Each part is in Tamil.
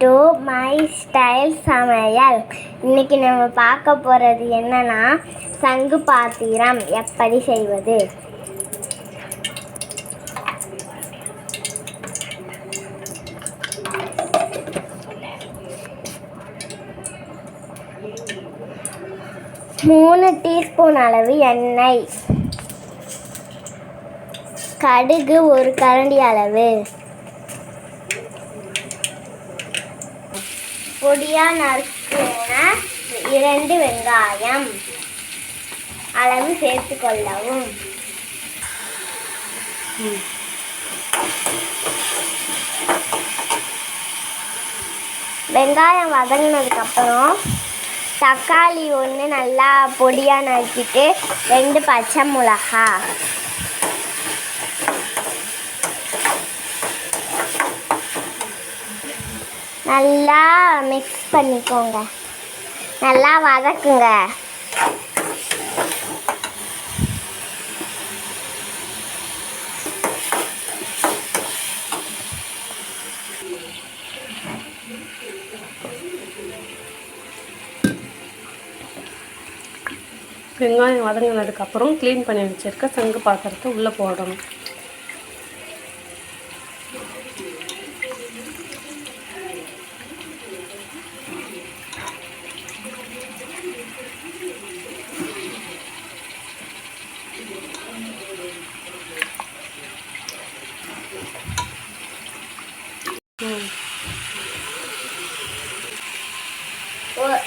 டு மை ஸ்டைல் சமையல். இன்னைக்கு நம்ம பார்க்க போகிறது என்னன்னா சங்கு பாத்திரம் எப்படி செய்வது. மூணு டீஸ்பூன் அளவு எண்ணெய், கடுகு ஒரு கரண்டி அளவு, பொடியா நறுக்கின 2 வெங்காயம் அளவு சேர்த்து கொள்ளவும். வெங்காயம் வதங்கினதுக்கப்புறம் தக்காளி 1 நல்லா பொடியாக நறுக்கிட்டு 2 பச்சை மிளகா, நல்லா மிக்ஸ் பண்ணிக்கோங்க, நல்லா வதக்குங்க. வெங்காயம் வதங்கினதுக்கப்புறம் க்ளீன் பண்ணி வச்சுருக்க சங்கு பாத்திரத்தை உள்ளே போடணும்.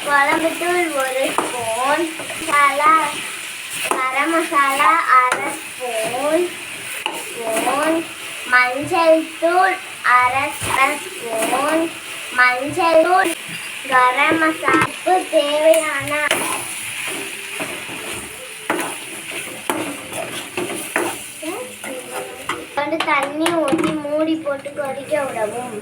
குழம்புத்தூள் 1 ஸ்பூன், கரம் மசாலா 1/2 ஸ்பூன், மஞ்சள் தூள் 1/2 ஸ்பூன், மஞ்சள் தூள், கரம் மசாலாவுக்கு தேவையான தண்ணி ஊற்றி மூடி போட்டு கொதிக்க விடவும்.